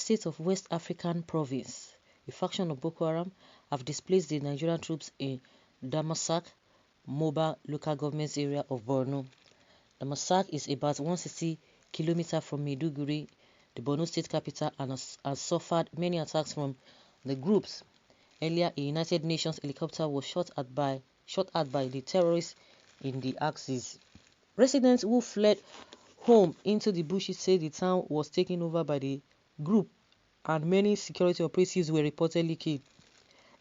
state of West African province, a faction of Boko Haram have displaced the Nigerian troops in Damasak, Moba local government area of Borno. Damasak is about 160 km from Maiduguri, the Borno state capital, and has suffered many attacks from the groups. Earlier, a United Nations helicopter was shot at by the terrorists in the axis. Residents who fled home into the bushes say the town was taken over by the group and many security operatives were reportedly killed.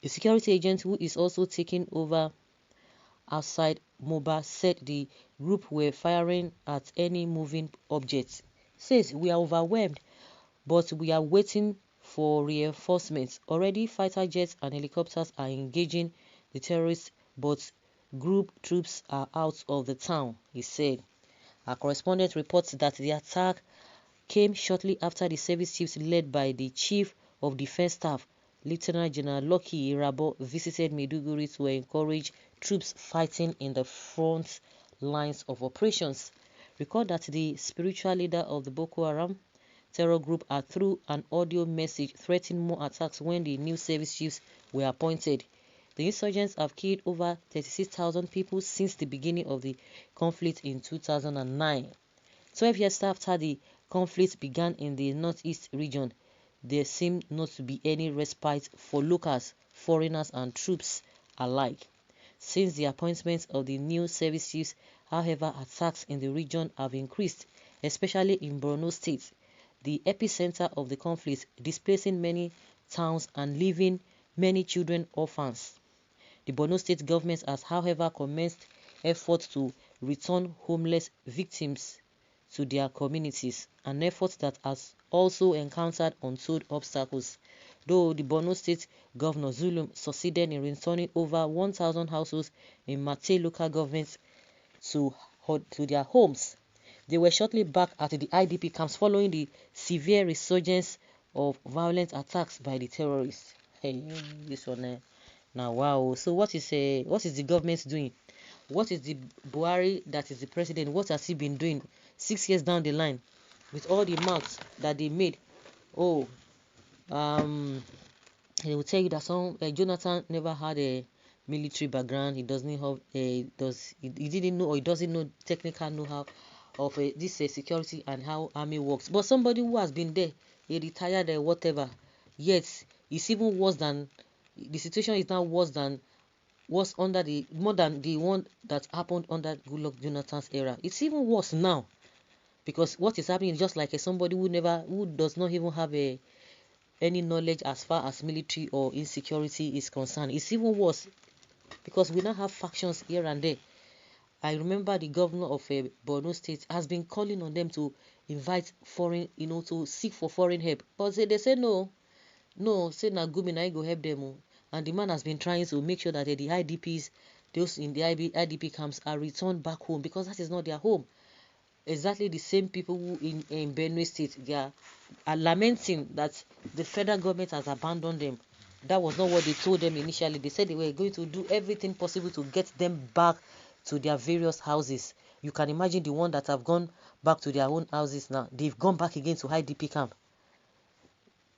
A security agent who is also taking over outside Moba said the group were firing at any moving objects. Says, "We are overwhelmed, but we are waiting for reinforcements. Already fighter jets and helicopters are engaging the terrorists, but group troops are out of the town," he said. Our correspondent reports that the attack came shortly after the service chiefs led by the Chief of Defense Staff, Lieutenant General Lucky Irabo, visited Maiduguri to encourage troops fighting in the front lines of operations. Recall that the spiritual leader of the Boko Haram terror group had through an audio message threatening more attacks when the new service chiefs were appointed. The insurgents have killed over 36,000 people since the beginning of the conflict in 2009. 12 years after the conflict began in the northeast region, there seemed not to be any respite for locals, foreigners and troops alike. Since the appointment of the new service chiefs, however, attacks in the region have increased, especially in BoRNO State, the epicenter of the conflict, displacing many towns and leaving many children orphans. The BoRNO State government has, however, commenced efforts to return homeless victims to their communities, an effort that has also encountered untold obstacles. Though the BoRNO State Governor Zulum succeeded in returning over 1,000 households in Mate local government to their homes, they were shortly back at the IDP camps following the severe resurgence of violent attacks by the terrorists. Hey, this one now, wow. So what is the government doing? What is the Buhari, that is the president, what has he been doing 6 years down the line with all the marks that they made? Oh, they will tell you that Jonathan never had a military background. He doesn't have he didn't know, or he doesn't know technical know-how of this security and how army works. But somebody who has been there, he retired whatever, yet it's even worse than the situation is now worse than more than the one that happened under Goodluck Jonathan's era. It's even worse now, because what is happening is just like somebody who does not even have any knowledge as far as military or insecurity is concerned. It's even worse because we now have factions here and there. I remember the governor of BoRNO State has been calling on them to invite foreign, to seek for foreign help, but they say no, say na Gumi na go help them. And the man has been trying to make sure that the IDPs, those in the IDP camps, are returned back home, because that is not their home. Exactly the same people who in Benue State, they are lamenting that the federal government has abandoned them. That was not what they told them initially. They said they were going to do everything possible to get them back to their various houses. You can imagine the one that have gone back to their own houses now. They've gone back again to IDP camp.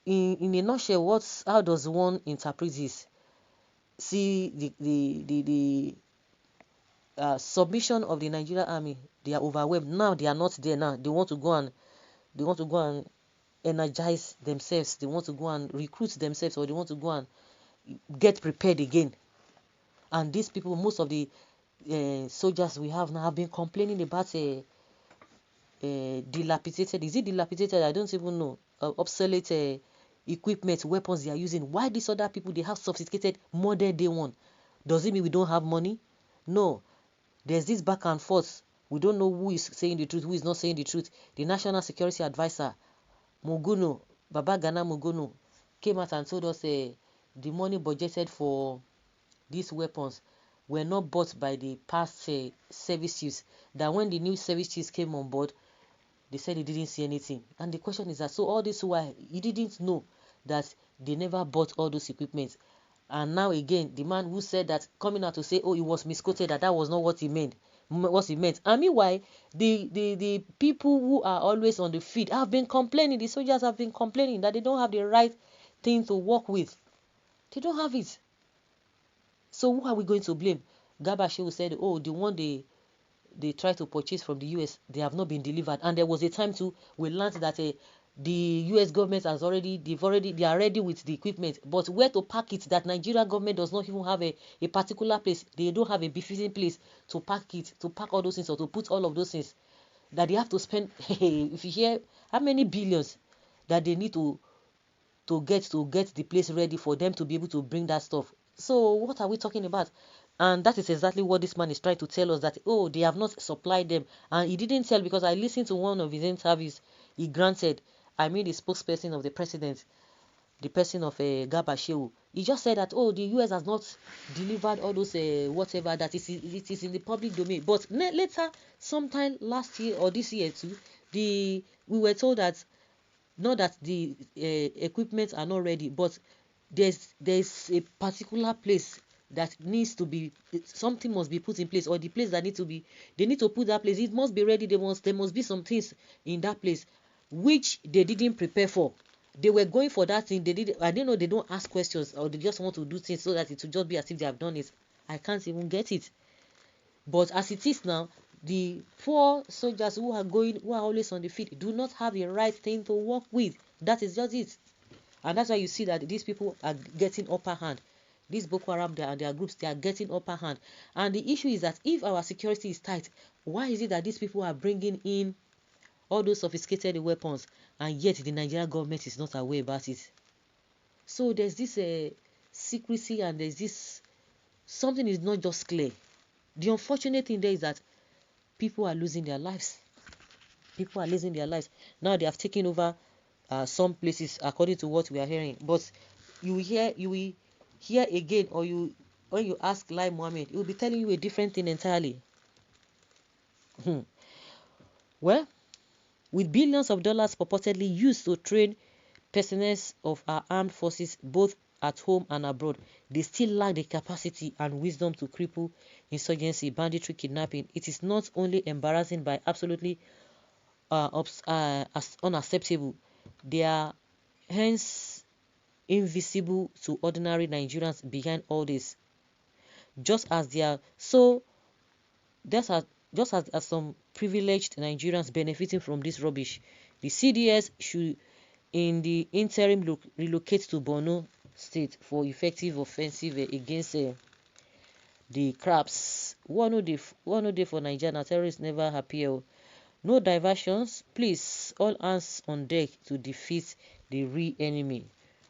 In a nutshell, how does one interpret this? See the submission of the Nigerian army. They are overwhelmed now. They are not there now. They want to go and energize themselves. They want to go and recruit themselves, or they want to go and get prepared again. And these people, most of the soldiers we have now, have been complaining about dilapidated. Is it dilapidated? I don't even know. Obsolete equipment, weapons they are using. Why these other people, they have sophisticated modern day one? Does it mean we don't have money? No. There's this back and forth. We don't know who is saying the truth, who is not saying the truth. The National Security Advisor, Muguno, Babagana Muguno, came out and told us the money budgeted for these weapons were not bought by the past service chiefs. That when the new service chiefs came on board, they said they didn't see anything. And the question is that, so all this while, you didn't know that they never bought all those equipment. And now again, the man who said that, coming out to say, oh, he was misquoted, that was not what he meant. And meanwhile, the people who are always on the field have been complaining. The soldiers have been complaining that they don't have the right thing to work with. They don't have it. So who are we going to blame? Garba Shehu said, oh, the one they tried to purchase from the US, they have not been delivered. And there was a time too, we learned that the US government they are ready with the equipment, but where to pack it, that Nigeria government does not even have a particular place. They don't have a befitting place to pack it, to pack all those things, or to put all of those things, that they have to spend. If you hear how many billions that they need to get the place ready for them to be able to bring that stuff. So what are we talking about? And that is exactly what this man is trying to tell us, that, oh, they have not supplied them. And he didn't tell, because I listened to one of his interviews. He granted, the spokesperson of the president, the person of Garba Shehu. He just said that, oh, the US has not delivered all those whatever, that it is in the public domain. But later, sometime last year or this year too, we were told that, not that the equipment are not ready, but there's a particular place that needs to be, something must be put in place, or the place that they need to put that place, it must be ready. There must be some things in that place which they didn't prepare for. They were going for that thing. I didn't know, they don't ask questions, or they just want to do things so that it will just be as if they have done it. I can't even get it. But as it is now, the poor soldiers who are always on the field do not have the right thing to work with. That is just it. And that's why you see that these people are getting upper hand. These Boko Haram and their groups, they are getting upper hand. And the issue is that if our security is tight, why is it that these people are bringing in all those sophisticated weapons, and yet the Nigerian government is not aware about it? So there's this secrecy, and there's this, something is not just clear. The unfortunate thing there is that people are losing their lives. People are losing their lives. Now they have taken over some places, according to what we are hearing. But you will hear again, or when you ask Lai Mohammed, he will be telling you a different thing entirely. Well, with billions of dollars purportedly used to train personnel of our armed forces, both at home and abroad, they still lack the capacity and wisdom to cripple insurgency, banditry, kidnapping. It is not only embarrassing, but absolutely unacceptable. They are hence invisible to ordinary Nigerians behind all this. Just as some privileged Nigerians benefiting from this rubbish, the CDS should in the interim relocate to B0RNO State for effective offensive against the crabs. One day for Nigeria, terrorists never appear. No diversions, please. All hands on deck to defeat the real enemy,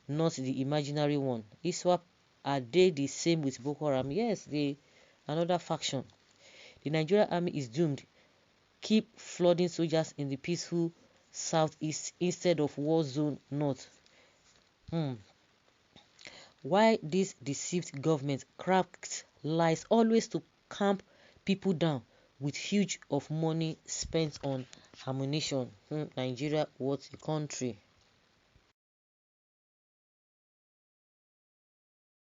not the imaginary one. ISWAP, are they the same with Boko Haram? Yes, another faction. The Nigerian army is doomed. Keep flooding soldiers in the peaceful southeast instead of war zone north. Why this deceived government cracked lies always to calm people down with huge of money spent on ammunition? Nigeria, what a country.